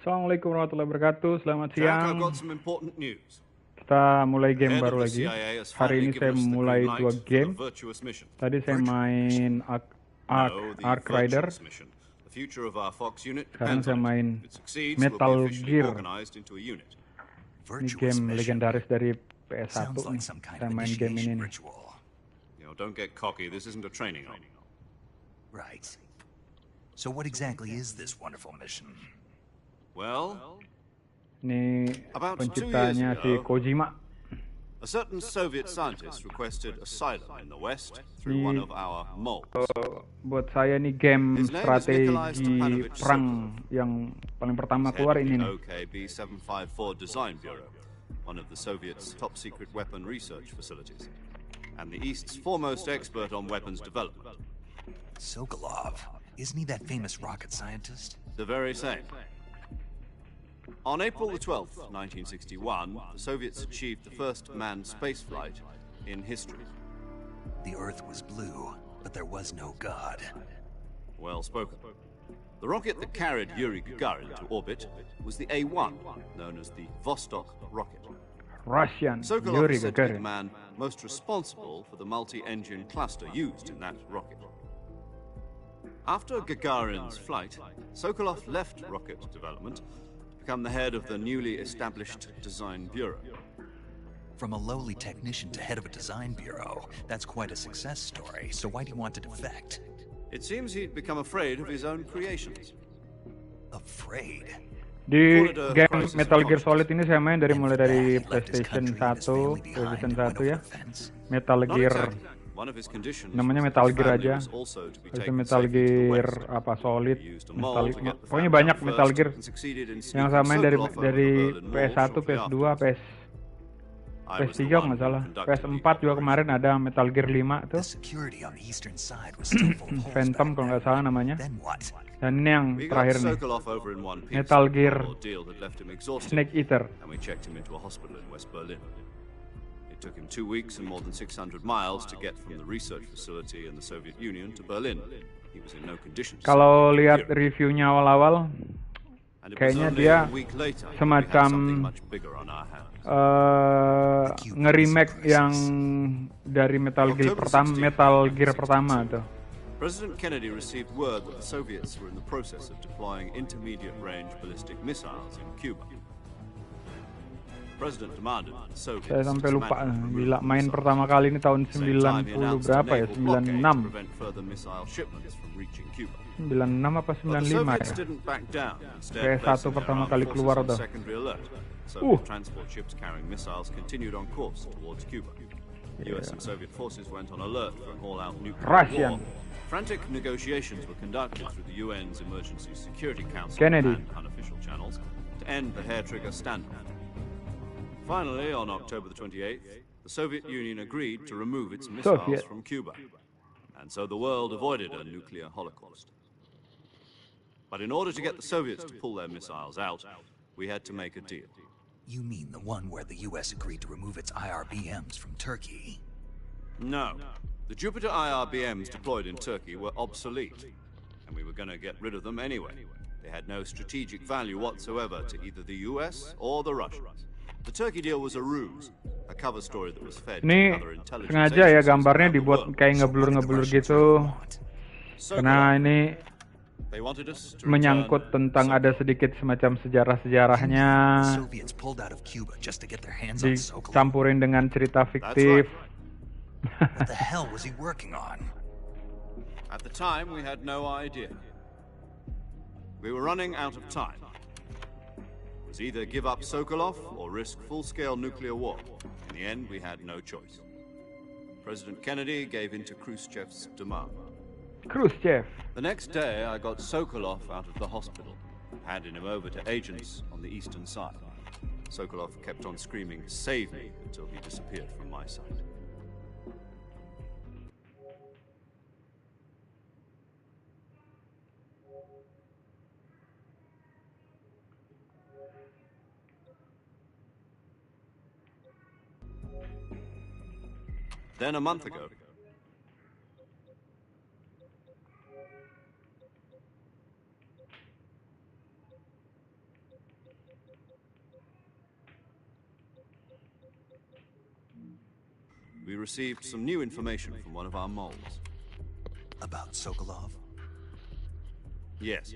Assalamualaikum warahmatullahi wabarakatuh. Selamat Jack, siang. I've got some important news. Kita mulai The game head of baru the lagi. CIA has Hari finally ini saya given us the mulai green 2 light for the game. virtuous mission. Tadi saya main No, the Ark Rider. virtuous mission. The future of our Fox unit Sekarang depends saya on it. main If it succeeds, Metal we'll be officially Gear. organized into a unit. Ini game legendaris dari PS1 Sounds like nih. some kind Saya of main game ini initiation nih. ritual. You know, don't get cocky. This isn't a training arm. Right. So what exactly is this wonderful mission? Well, Ini About 2 penciptanya years si ago, Kojima. a certain Soviet scientist requested asylum in the West through one of our moles. Buat saya nih game His name is Nikolai strategi Stepanovich perang yang paling pertama keluar Head of ini the nih. OKB 754 Design Bureau, one of the Soviets' top-secret weapon research facilities, and the East's foremost expert on weapons development. Sokolov. Isn't he that famous rocket scientist? The very same. On April the 12th, 1961, the Soviets achieved the first manned spaceflight in history. The Earth was blue, but there was no God. Well spoken. The rocket that carried Yuri Gagarin to orbit was the A-1, known as the Vostok rocket. Russian Sokolov Yuri is said to be the Gagarin. man most responsible for the multi-engine cluster used in that rocket. After Gagarin's flight, Sokolov left rocket development to become the head of the newly established Design Bureau. From a lowly technician to head of a design bureau, that's quite a success story. So why do you want to defect? It seems he'd become afraid of his own creations. Afraid? Di game Metal Gear Solid ini saya main mulai dari PlayStation 1, PlayStation 1 ya. Metal Not Gear, exactly. One of his conditions namanya was Metal his Gear family aja. was also to be Itu taken Metal safely to the Gear West. apa Solid, He used a Metal, mole to get the pokoknya family banyak out Metal first Gear and succeeded in yang saya sneaking main dari Sokolov over dari the Berlin Wall PS1, shortly PS2, afterwards. I was PS3 the kalau one nggak who salah. conducted the PS4 juga kemarin ada Metal Gear 5 The tuh. security on the eastern side was still full of holes Phantom back kalau nggak then. salah namanya. Then what? Dan ini yang We got terakhir nih, Sokolov over in one piece. Metal Gear The ordeal had left him exhausted, Snake Eater. and we checked him into a hospital in West Berlin. It took him 2 weeks and more than 600 miles to get from the research facility in the Soviet Union to Berlin. He was in no condition to Kalau survive lihat Europe. reviewnya awal-awal, And it was kayaknya only dia a week later that we had semacam something much bigger on our hands. nge-remake yang dari Metal Gear pertama tuh. President Kennedy received word that the Soviets were in the process of deploying intermediate-range ballistic missiles in Cuba. The President demanded that the Soviets Saya sampai lupa, dismantle gila the main missiles. pertama kali ini tahun At the same time, 90 he announced a berapa ya? naval blockade to 96. prevent further missile shipments from reaching Cuba. 96 apa But the 95 Soviets ya? didn't back down. Instead, PS1 placing their pertama armed kali forces keluar on tuh. secondary alert. Soviet transport ships carrying missiles continued on course towards Cuba. US and Soviet forces went on alert for an all-out nuclear Russian. war. Frantic negotiations were conducted through the UN's Emergency Security Council Kennedy. and unofficial channels to end the hair-trigger standoff. Finally, on October the 28th, the Soviet Union agreed to remove its missiles Soviet. from Cuba, and so the world avoided a nuclear holocaust. But in order to get the Soviets to pull their missiles out, we had to make a deal. You mean the one where the US agreed to remove its IRBMs from Turkey? No. The Jupiter IRBMs deployed in Turkey were obsolete, and we were going to get rid of them anyway. They had no strategic value whatsoever to either the US or the Russians. The Turkey deal was a ruse, a cover story that was fed to Ini other intelligence sengaja ya agencies gambarnya around the dibuat world. kayak So what did the ngeblur-ngeblur Russians gitu, really want? karena ini They wanted us to menyangkut return tentang ada sedikit semacam sejarah-sejarahnya, The Soviets pulled out of Cuba just to get their hands on Sokolov. dicampurin dengan cerita fiktif. What the hell was he working on? At the time, we had no idea. We were running out of time. It was either give up Sokolov or risk full-scale nuclear war. In the end, we had no choice. President Kennedy gave in to Khrushchev's demand. Khrushchev. The next day, I got Sokolov out of the hospital, handed him over to agents on the eastern side. Sokolov kept on screaming, "Save me," until he disappeared from my sight. Then a month ago, We received some new information from one of our moles. About Sokolov? Yes.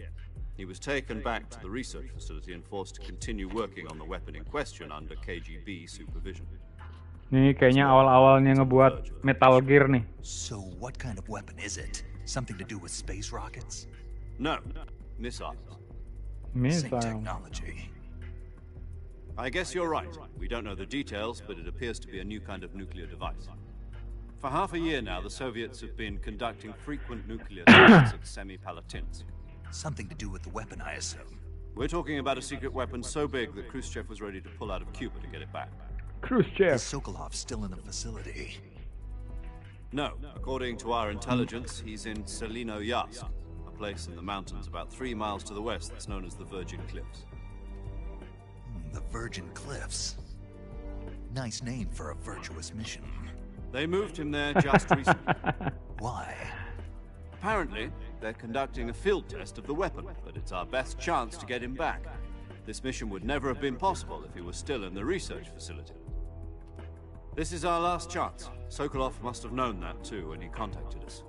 He was taken back to the research facility and forced to continue working on the weapon in question under KGB supervision. Nih kayaknya awal-awalnya ngebuat Metal Gear nih. So what kind of weapon is it? Something to do with space rockets? No, missiles. Same technology. I guess you're right. We don't know the details, but it appears to be a new kind of nuclear device. For half a year now, the Soviets have been conducting frequent nuclear tests at Semipalatinsk. Something to do with the weapon, I assume. We're talking about a secret weapon so big that Khrushchev was ready to pull out of Cuba to get it back. Khrushchev. Is Sokolov still in the facility? No. According to our intelligence, he's in Selino-Yarsk, a place in the mountains about 3 miles to the west that's known as the Virgin Cliffs. The Virgin Cliffs. Nice name for a virtuous mission. They moved him there just recently. Why? Apparently, they're conducting a field test of the weapon, but it's our best chance to get him back. This mission would never have been possible if he was still in the research facility. This is our last chance. Sokolov must have known that too when he contacted us.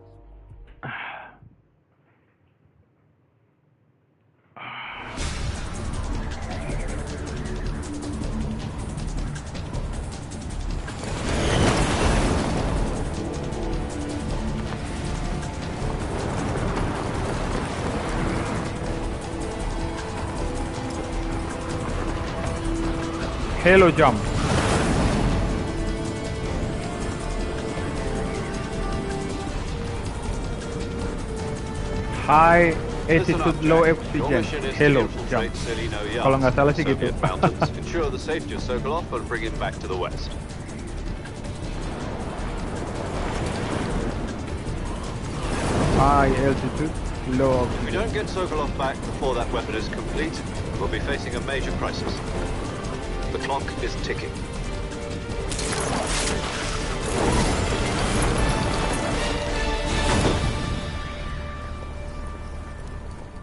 Halo jump. High altitude, low oxygen. Halo jump. Kalau nggak salah sih gitu. Ensure the safety of Sokolov and bring him back to the west. High altitude, low oxygen. If we don't get Sokolov back before that weapon is complete, we'll be facing a major crisis. The clock is ticking.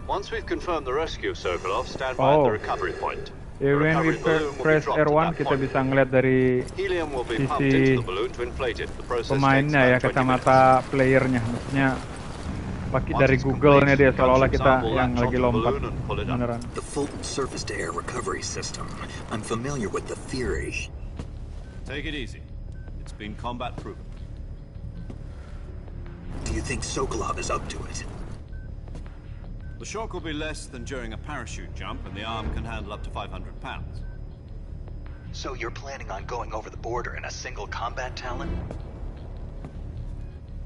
Once we've confirmed the rescue of Sokolov, stand by at the recovery point. When we press R1 kita bisa ngeliat dari sisi pemainnya ya, kacamata playernya, maksudnya pakai dari Google-nya dia seolah-olah kita yang lagi lompat beneran. The Fulton surface-to-air recovery system. I'm familiar with the theory. Take it easy. It's been combat proven. Do you think Sokolov is up to it? The shock will be less than during a parachute jump, and the arm can handle up to 500 pounds. So you're planning on going over the border in a single combat Talon?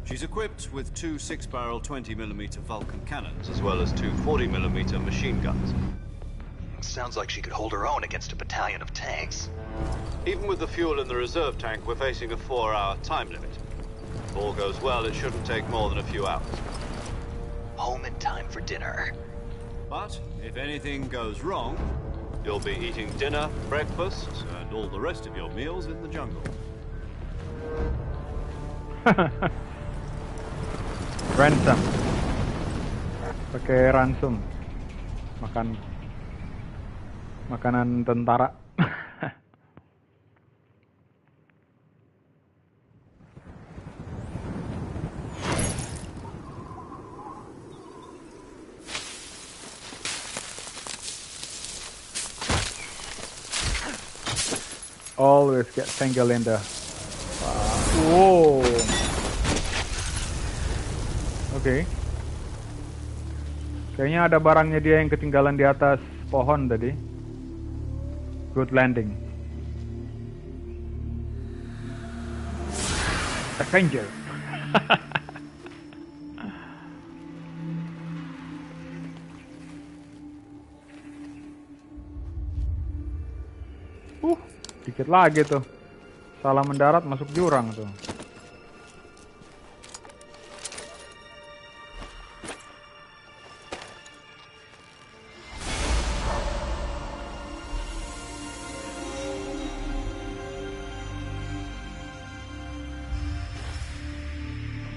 She's equipped with 2 6-barrel 20mm Vulcan cannons, as well as 2 40mm machine guns. Sounds like she could hold her own against a battalion of tanks. Even with the fuel in the reserve tank, we're facing a 4-hour time limit. If all goes well, it shouldn't take more than a few hours. Home in time for dinner. But if anything goes wrong, you'll be eating dinner, breakfast, and all the rest of your meals in the jungle. Ransom. Pakai ransom. Makan makanan tentara. Always get tangled in the... Wow. Oke. Kayaknya ada barangnya dia yang ketinggalan di atas pohon tadi. Good landing. Avenger. Dikit lagi tuh. Salah mendarat masuk jurang tuh.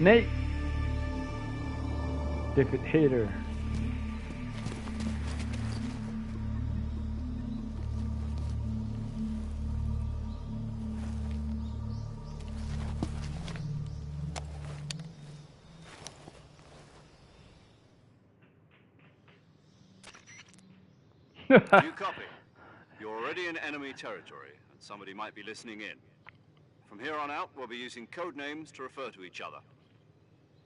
Snake. David Hayter. You copy? You're already in enemy territory, and somebody might be listening in. From here on out, we'll be using code names to refer to each other.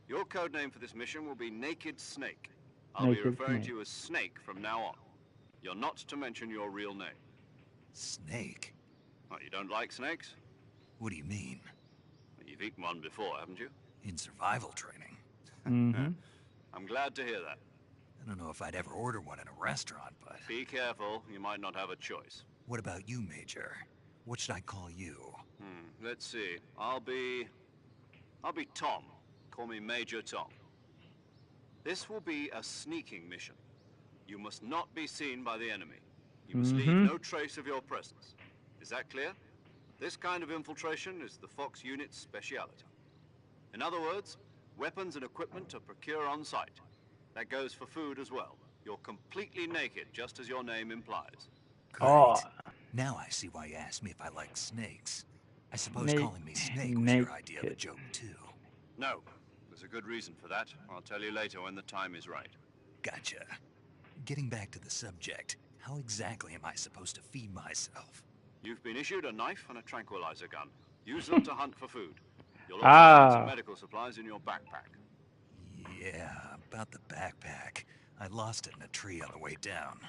Your code name for this mission will be Naked Snake. I'll be referring to you as Snake from now on. You're not to mention your real name. Snake? Oh, you don't like snakes? What do you mean? You've eaten one before, haven't you? In survival training. I'm glad to hear that. I don't know if I'd ever order one in a restaurant, but... Be careful, you might not have a choice. What about you, Major? What should I call you? Let's see. I'll be Tom. Call me Major Tom. This will be a sneaking mission. You must not be seen by the enemy. You must leave no trace of your presence. Is that clear? This kind of infiltration is the Fox unit's speciality. In other words, weapons and equipment are procured on site. That goes for food as well. You're completely naked, just as your name implies. Great. Oh. Now I see why you asked me if I like snakes. I suppose calling me Snake was your idea of a joke, too. No. There's a good reason for that. I'll tell you later when the time is right. Gotcha. Getting back to the subject, how exactly am I supposed to feed myself? You've been issued a knife and a tranquilizer gun. Use them to hunt for food. You'll also find some medical supplies in your backpack. Yeah, about the backpack. I lost it in a tree on the way down.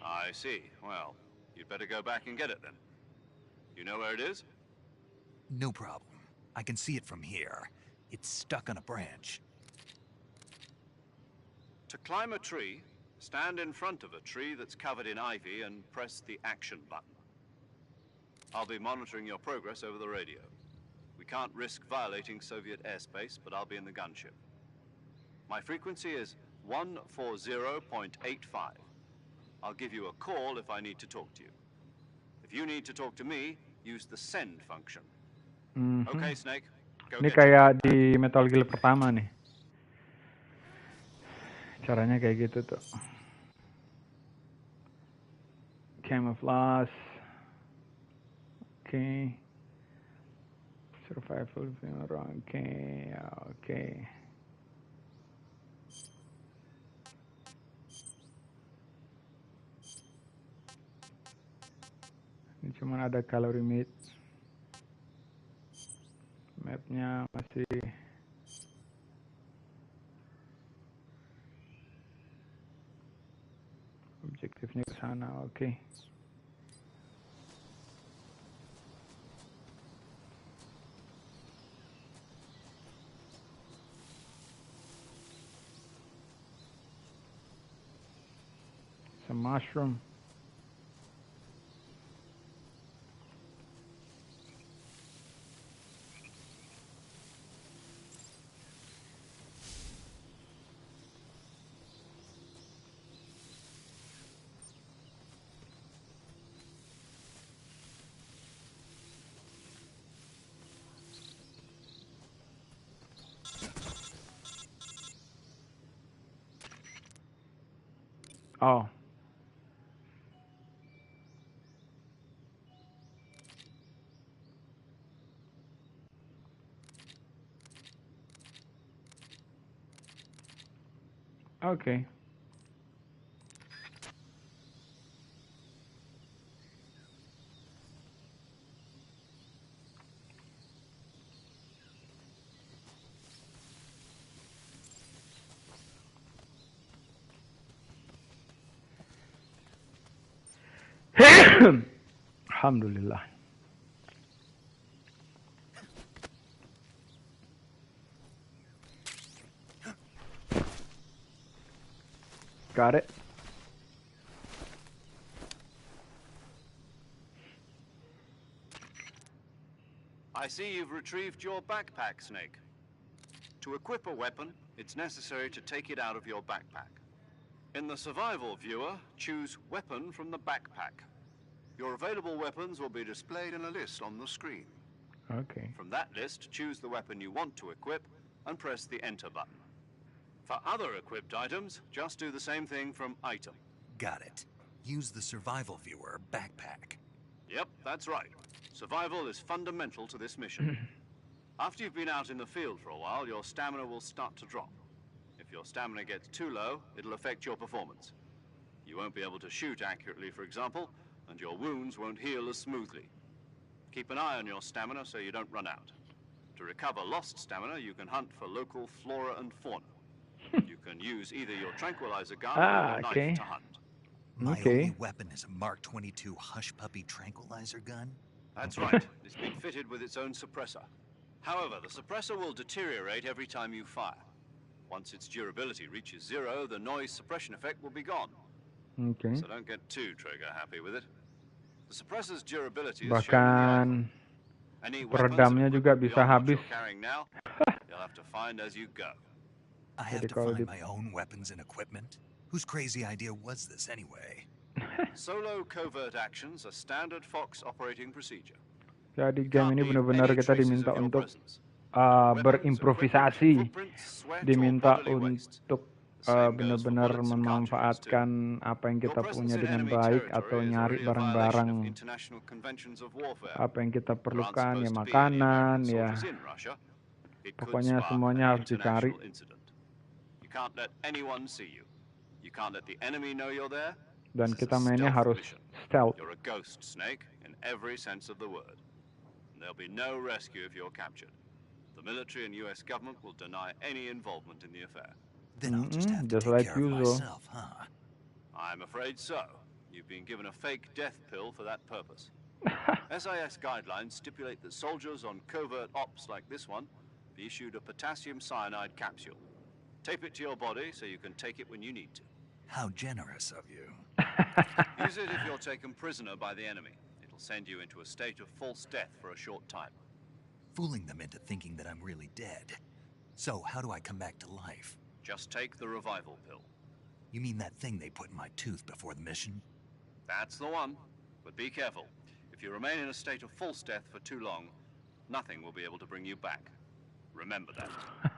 I see. Well, you'd better go back and get it then. You know where it is? No problem. I can see it from here. It's stuck on a branch. To climb a tree, stand in front of a tree that's covered in ivy and press the action button. I'll be monitoring your progress over the radio. We can't risk violating Soviet airspace, but I'll be in the gunship. My frequency is 140.85. I'll give you a call if I need to talk to you. If you need to talk to me, use the send function. Okay, Snake. Go Ini get kayak di Metal Gear pertama nih. Caranya kayak gitu tuh. Camouflage. Okay. Survival. Okay. Okay. Ini cuma ada calorie meat. Mapnya masih objektifnya ke sana, oke. Some mushroom. Oh. Okay. Alhamdulillah. Got it. I see you've retrieved your backpack, Snake. To equip a weapon, it's necessary to take it out of your backpack. In the survival viewer, choose Weapon from the backpack. Your available weapons will be displayed in a list on the screen. Okay. From that list, choose the weapon you want to equip and press the Enter button. For other equipped items, just do the same thing from Item. Got it. Use the survival viewer backpack. Yep, that's right. Survival is fundamental to this mission. After you've been out in the field for a while, your stamina will start to drop. If your stamina gets too low, it'll affect your performance. You won't be able to shoot accurately, for example, and your wounds won't heal as smoothly. Keep an eye on your stamina so you don't run out. To recover lost stamina, you can hunt for local flora and fauna. You can use either your tranquilizer gun or a knife to hunt. My only weapon is a Mark 22 Hush Puppy tranquilizer gun? That's right. It's been fitted with its own suppressor. However, the suppressor will deteriorate every time you fire. Once its durability reaches 0, the noise suppression effect will be gone. Okay. So don't get too trigger happy with it. The suppressor's durability is Bahkan peredamnya juga bisa habis. You'll have to find as you go. I have to find my own weapons and equipment? Whose crazy idea was this anyway? Solo covert actions are standard Fox operating procedure. Jadi game ini benar-benar kita diminta untuk berimprovisasi, diminta untuk benar-benar memanfaatkan apa yang kita punya dengan baik atau nyari barang-barang apa yang kita perlukan, ya makanan, ya pokoknya semuanya harus dicari. Dan kita mainnya harus stealth. You're a ghost, Snake, in every sense of the word. There'll be no rescue if you're captured. The military and U.S. government will deny any involvement in the affair. Then I'll just have to take care of myself, huh? I'm afraid so. You've been given a fake death pill for that purpose. SIS guidelines stipulate that soldiers on covert ops like this one be issued a potassium cyanide capsule. Tape it to your body so you can take it when you need to. How generous of you. Use it if you're taken prisoner by the enemy. It'll send you into a state of false death for a short time. Fooling them into thinking that I'm really dead. So, how do I come back to life? Just take the revival pill. You mean that thing they put in my tooth before the mission? That's the one. But be careful. If you remain in a state of false death for too long, nothing will be able to bring you back. Remember that.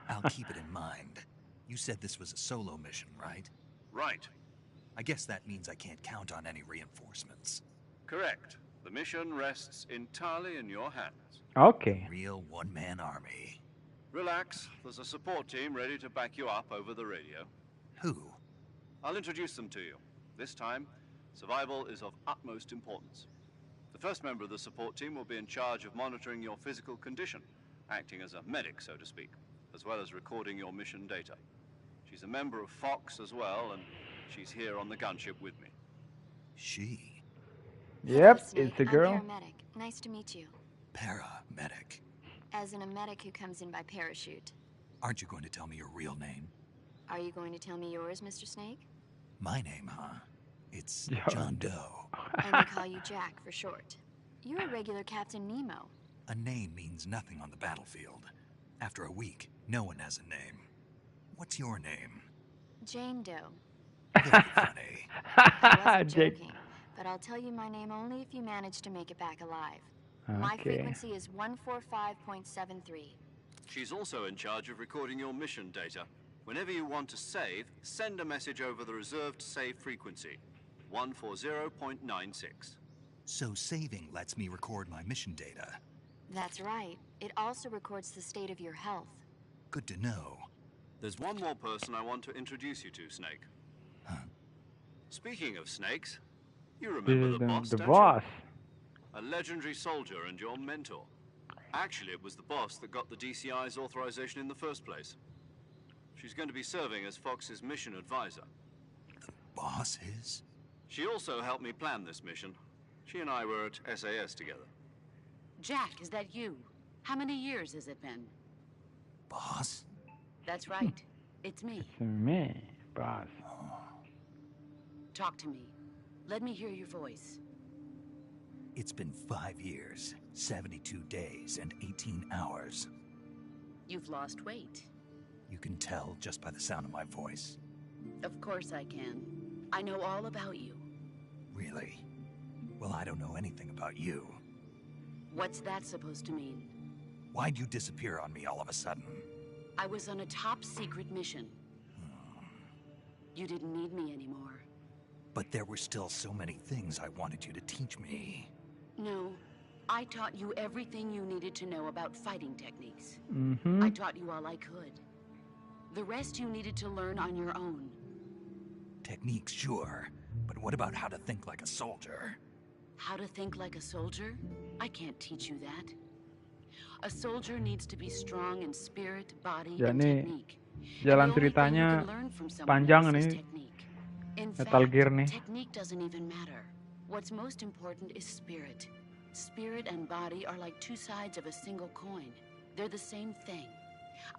I'll keep it in mind. You said this was a solo mission, right? Right. I guess that means I can't count on any reinforcements. Correct. The mission rests entirely in your hands. Okay. Real one-man army. Relax. There's a support team ready to back you up over the radio. Who? I'll introduce them to you. This time, survival is of utmost importance. The first member of the support team will be in charge of monitoring your physical condition, acting as a medic, so to speak, as well as recording your mission data. She's a member of Fox as well, and she's here on the gunship with me. She? Yep, Snake. it's a girl. I'm paramedic. Nice to meet you. Paramedic. As in a medic who comes in by parachute. Aren't you going to tell me your real name? Are you going to tell me yours, Mr. Snake? My name, huh? It's John Doe. And we call you Jack for short. You're a regular Captain Nemo. A name means nothing on the battlefield. After a week, no one has a name. What's your name? Jane Doe. Very funny. I wasn't joking, but I'll tell you my name only if you manage to make it back alive. My frequency is 145.73. She's also in charge of recording your mission data. Whenever you want to save, send a message over the reserved save frequency, 140.96. So saving lets me record my mission data. That's right. It also records the state of your health. Good to know. There's one more person I want to introduce you to, Snake. Huh? Speaking of snakes, you remember the boss, the don't boss. you? A legendary soldier and your mentor. Actually, it was the boss that got the DCI's authorization in the first place. She's going to be serving as Fox's mission advisor. The boss is? She also helped me plan this mission. She and I were at SAS together. Jack, is that you? How many years has it been? Boss? That's right. It's me. It's me, boss. Talk to me. Let me hear your voice. It's been 5 years, 72 days, and 18 hours. You've lost weight. You can tell just by the sound of my voice. Of course I can. I know all about you. Really? Well, I don't know anything about you. What's that supposed to mean? Why'd you disappear on me all of a sudden? I was on a top-secret mission. You didn't need me anymore. But there were still so many things I wanted you to teach me. No, I taught you everything you needed to know about fighting techniques. Mm-hmm. I taught you all I could. The rest you needed to learn on your own. Techniques, sure. But what about how to think like a soldier? How to think like a soldier? I can't teach you that. A soldier needs to be strong in spirit, body, Ya, and ini technique. jalan ceritanya panjang nih. Metal Gear nih. Technique doesn't even matter. What's most important is spirit. Spirit and body are like two sides of a single coin. They're the same thing.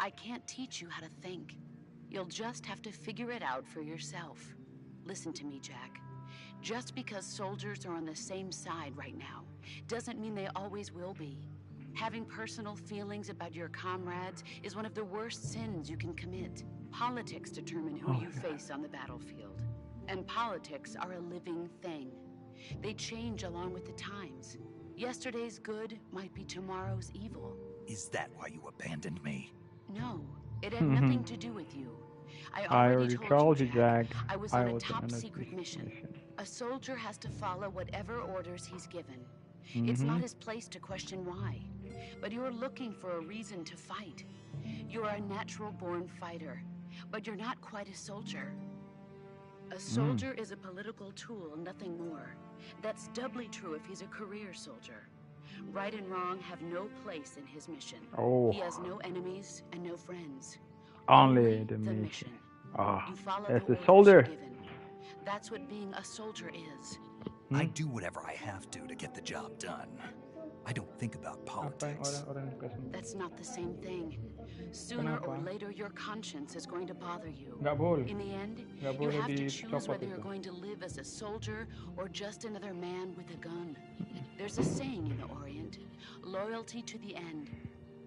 I can't teach you how to think. You'll just have to figure it out for yourself. Listen to me, Jack. Just because soldiers are on the same side right now doesn't mean they always will be. Having personal feelings about your comrades is one of the worst sins you can commit. Politics determine who you face on the battlefield. And politics are a living thing. They change along with the times. Yesterday's good might be tomorrow's evil. Is that why you abandoned me? No, it had nothing to do with you. I already told you, Jack. I was on a top-secret mission. A soldier has to follow whatever orders he's given. It's not his place to question why. But you're looking for a reason to fight. You're a natural-born fighter, but you're not quite a soldier. A soldier is a political tool, nothing more. That's doubly true if he's a career soldier. Right and wrong have no place in his mission. He has no enemies and no friends. Only the mission. That's a soldier. That's what being a soldier is. I do whatever I have to get the job done. I don't think about politics. That's not the same thing. Sooner or later, your conscience is going to bother you. In the end, you have to choose whether you're going to live as a soldier or just another man with a gun. There's a saying in the Orient, loyalty to the end.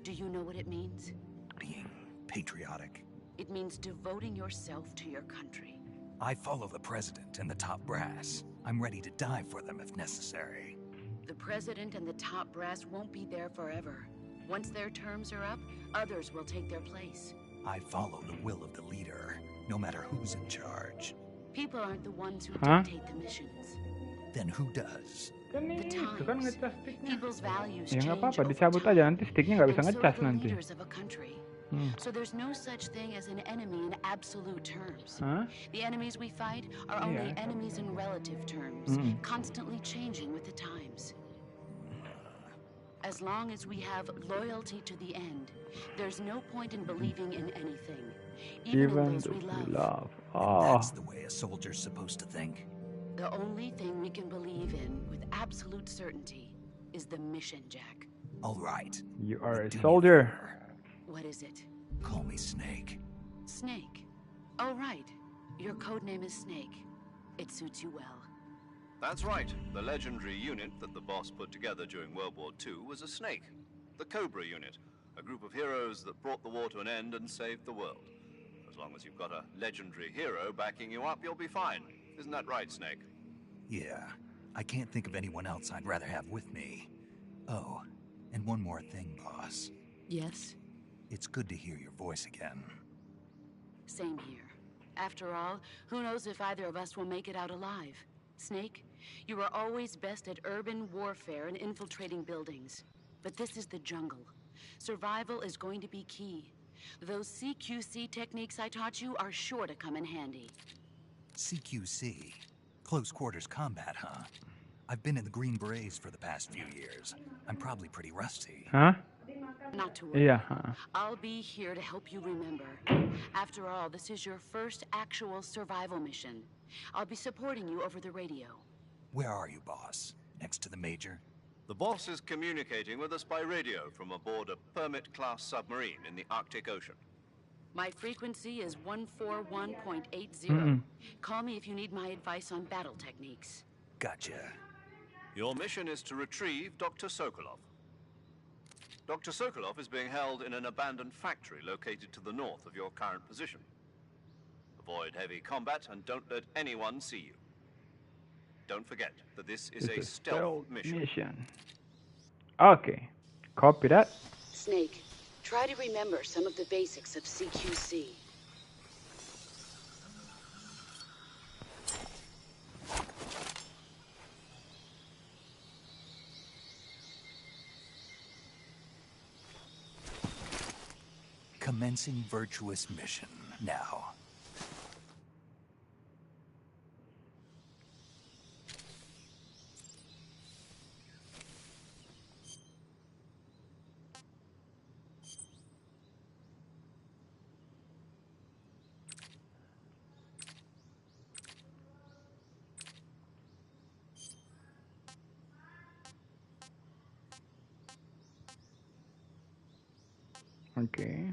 Do you know what it means? Being patriotic. It means devoting yourself to your country. I follow the president and the top brass. I'm ready to die for them if necessary. The president and the top brass won't be there forever. Once their terms are up, others will take their place. I follow the will of the leader, no matter who's in charge. People aren't the ones who dictate the missions. Then who does? The times. People's values Ya change nggak apa-apa, over dicabut time. aja, nanti sticknya nggak bisa And so ngecas do the nanti. leaders of a country. So there's no such thing as an enemy in absolute terms. The enemies we fight are only enemies in relative terms, constantly changing with the times. As long as we have loyalty to the end, there's no point in believing in anything, even in those we love. That's the way a soldier's supposed to think. The only thing we can believe in with absolute certainty is the mission, Jack. All right. You are a soldier. What is it? Call me Snake. Snake. Oh, right. Your code name is Snake. It suits you well. That's right. The legendary unit that the boss put together during World War II was a Snake. The Cobra unit. A group of heroes that brought the war to an end and saved the world. As long as you've got a legendary hero backing you up, you'll be fine. Isn't that right, Snake? Yeah. I can't think of anyone else I'd rather have with me. Oh, and one more thing, boss. Yes? It's good to hear your voice again. Same here. After all, who knows if either of us will make it out alive? Snake, you are always best at urban warfare and infiltrating buildings. But this is the jungle. Survival is going to be key. Those CQC techniques I taught you are sure to come in handy. CQC? Close quarters combat, huh? I've been in the Green Berets for the past few years. I'm probably pretty rusty. Not to worry. Yeah. I'll be here to help you remember. After all, this is your first actual survival mission. I'll be supporting you over the radio. Where are you, boss? Next to the Major? The boss is communicating with us by radio from aboard a Permit-class submarine in the Arctic Ocean. My frequency is 141.80. Call me if you need my advice on battle techniques. Gotcha. Your mission is to retrieve Dr. Sokolov. Dr. Sokolov is being held in an abandoned factory located to the north of your current position. Avoid heavy combat and don't let anyone see you. Don't forget that this is a stealth mission. Okay, copy that. Snake, try to remember some of the basics of CQC. Commencing virtuous mission now. Okay.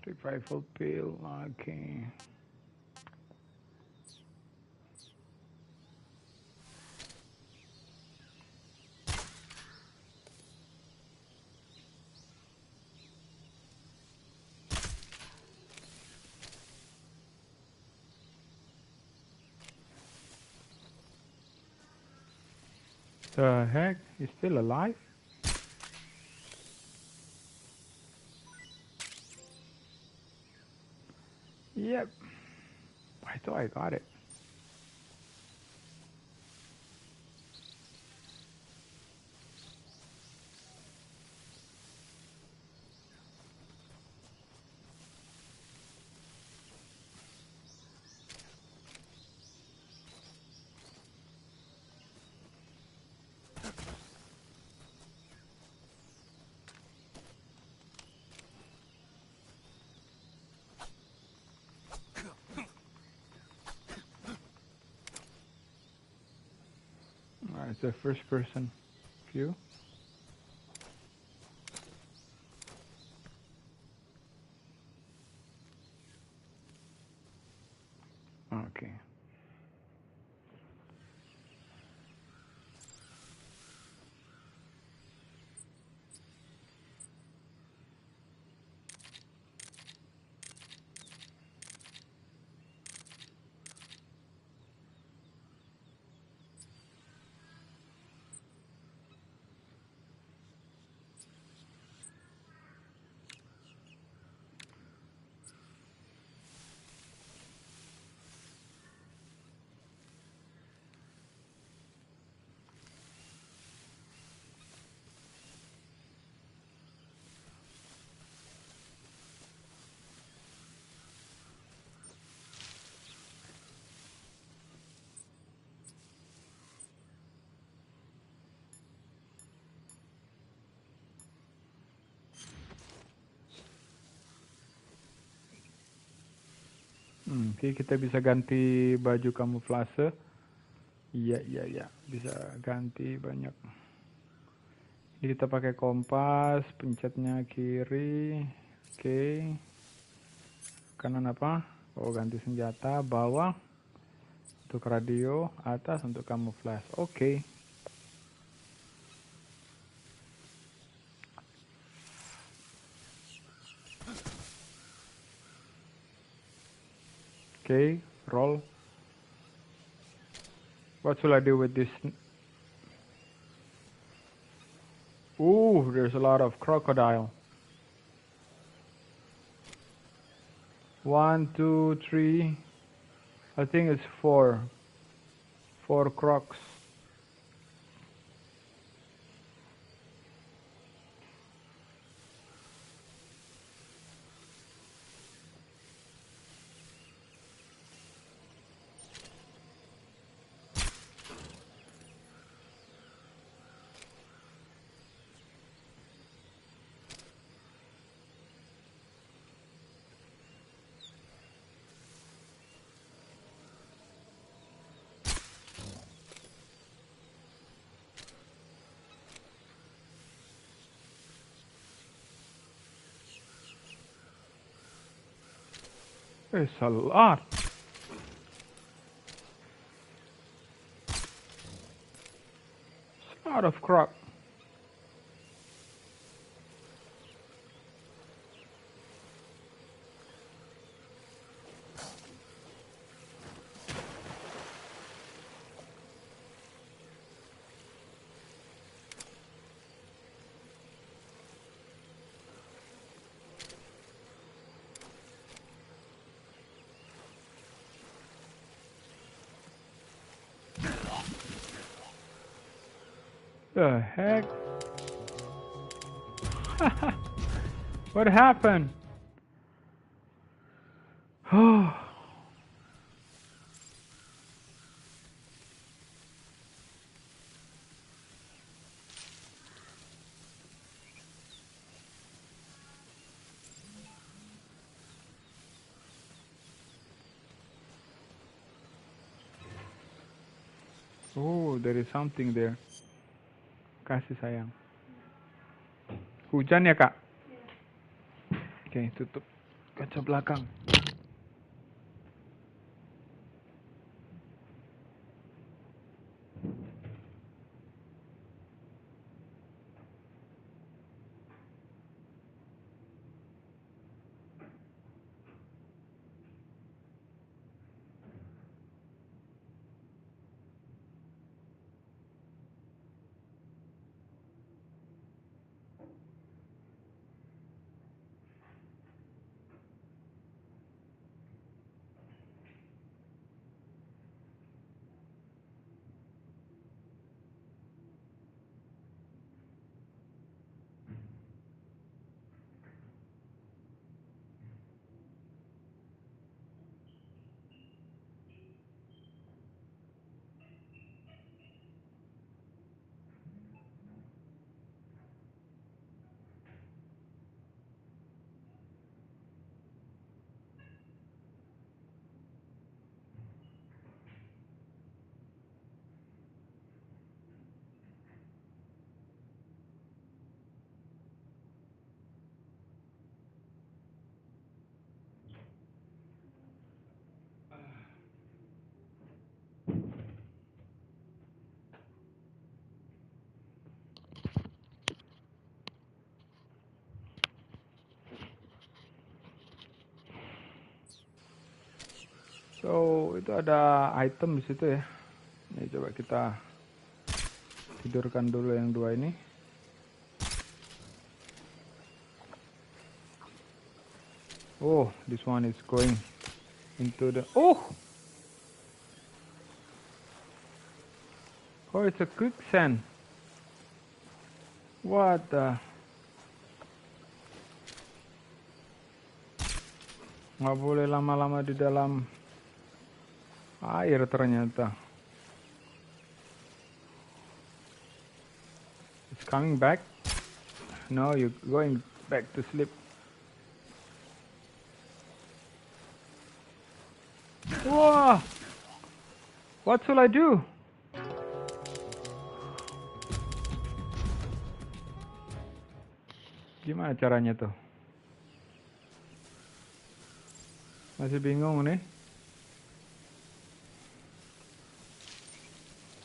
Revival pill. Okay. The heck? He's still alive? Yep. I thought I got it. It's the first person view. Okay. Oke, kita bisa ganti baju kamuflase. Iya, bisa ganti banyak. Ini kita pakai kompas, pencetnya kiri. Oke. Kanan apa? Oh, ganti senjata, bawah untuk radio, atas untuk kamuflase. Oke. Okay, roll. What should I do with this? Ooh, there's a lot of crocodile. 1, 2, 3. I think it's 4. 4 crocs. It's a lot. It's a lot of croc. The heck? What happened? Oh. Oh, there is something there. Kasih sayang. Hujan ya, Kak? Oke, tutup kaca belakang. So, itu ada item di situ ya. Ini coba kita tidurkan dulu yang dua ini. Oh, this one is going into the... Oh! Oh, it's a quicksand. What the... Nggak boleh lama-lama di dalam air ternyata. It's coming back. No, you're going back to sleep. Wah! What should I do? Gimana caranya tuh? Masih bingung nih.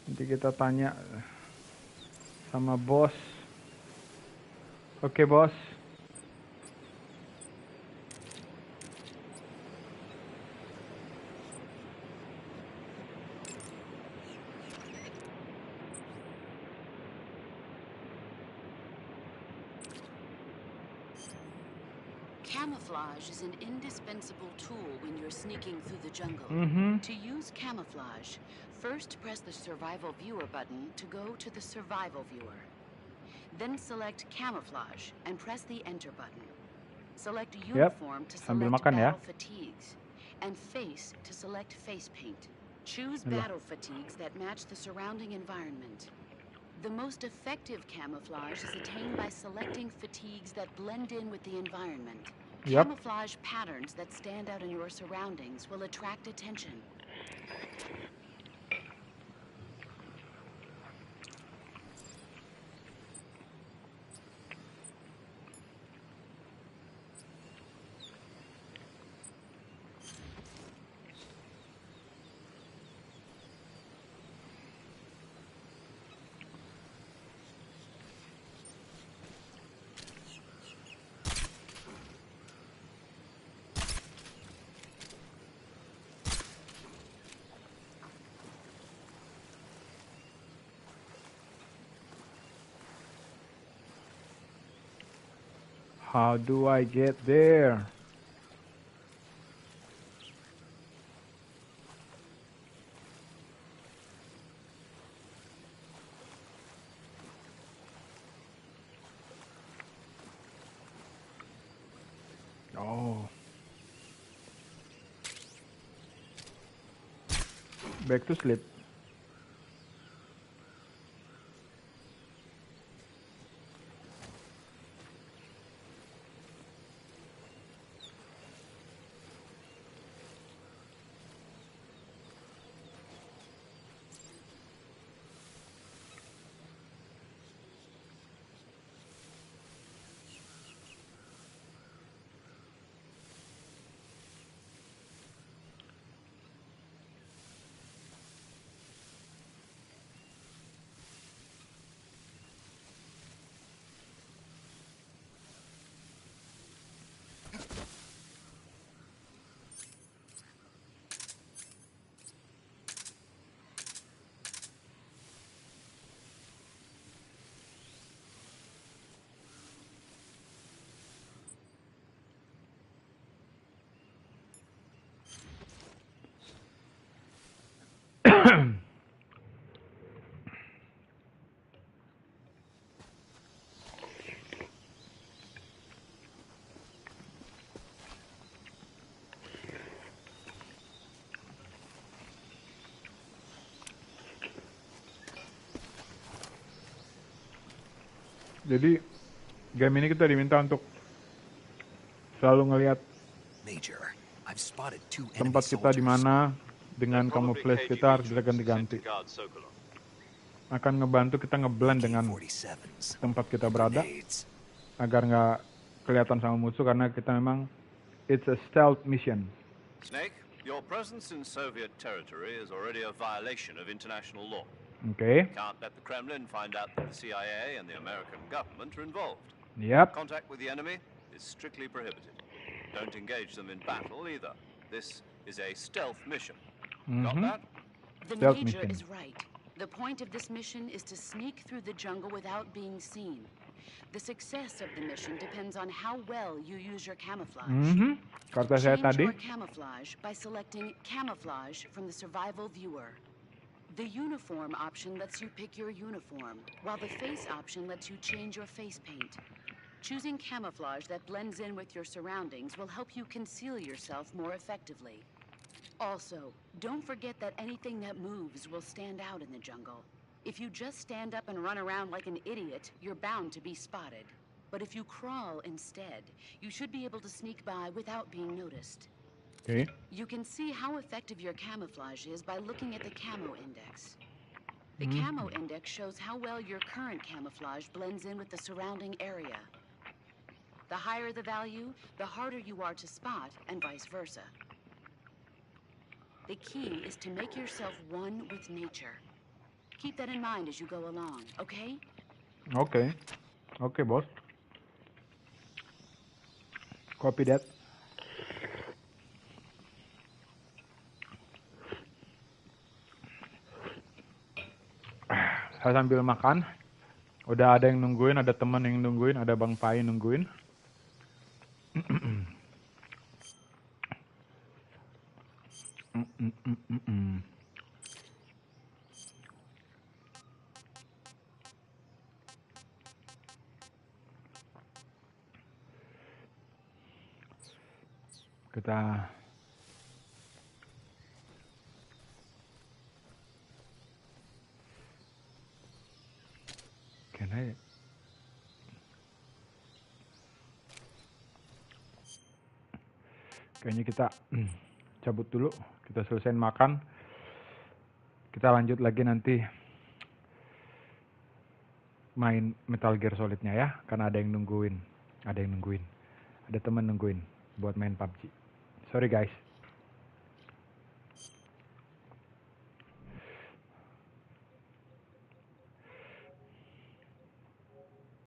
Nanti kita tanya sama bos. Oke, bos. Camouflage is an indispensable tool when you're sneaking through the jungle. To use camouflage, first press the survival viewer button to go to the survival viewer. Then select camouflage and press the enter button. Select uniform to select battle fatigues and face to select face paint. Choose battle fatigues that match the surrounding environment. The most effective camouflage is attained by selecting fatigues that blend in with the environment. Camouflage patterns that stand out in your surroundings will attract attention. How do I get there? Oh. Back to sleep. Jadi game ini kita diminta untuk selalu ngelihat Major, I've spotted 2 enemy tempat kita di soldiers. mana dengan camouflage kita harus ganti-ganti. Akan ngebantu kita ngeblend dengan K-47s. tempat kita berada Grenades. agar nggak kelihatan sama musuh karena kita memang it's a stealth mission. Snake, your presence in Soviet territory is already a violation of international law. Oke. Can't let the Kremlin find out that the CIA and the American government are involved. Yap. Contact with the enemy is strictly prohibited. Don't engage them in battle either. This is a stealth mission. Got that? The Stealth Major mission. is right. The point of this mission is to sneak through the jungle without being seen. The success of the mission depends on how well you use your camouflage. Kata saya Change tadi, your camouflage by selecting camouflage from the survival viewer. The uniform option lets you pick your uniform, while the face option lets you change your face paint. Choosing camouflage that blends in with your surroundings will help you conceal yourself more effectively. Also, don't forget that anything that moves will stand out in the jungle. If you just stand up and run around like an idiot, you're bound to be spotted. But if you crawl instead, you should be able to sneak by without being noticed. oke. You can see how effective your camouflage is by looking at the camo index. The camo index shows how well your current camouflage blends in with the surrounding area. The higher the value, the harder you are to spot, and vice versa. The key is to make yourself one with nature. Keep that in mind as you go along, okay? Oke. Oke, bos. Copy that. Saya sambil makan. Udah ada yang nungguin, ada teman yang nungguin, ada Bang Pai nungguin. Kita kayaknya kita cabut dulu, kita selesaiin makan, kita lanjut lagi nanti main Metal Gear Solid-nya ya, karena ada yang nungguin, ada temen nungguin buat main PUBG. Sorry guys.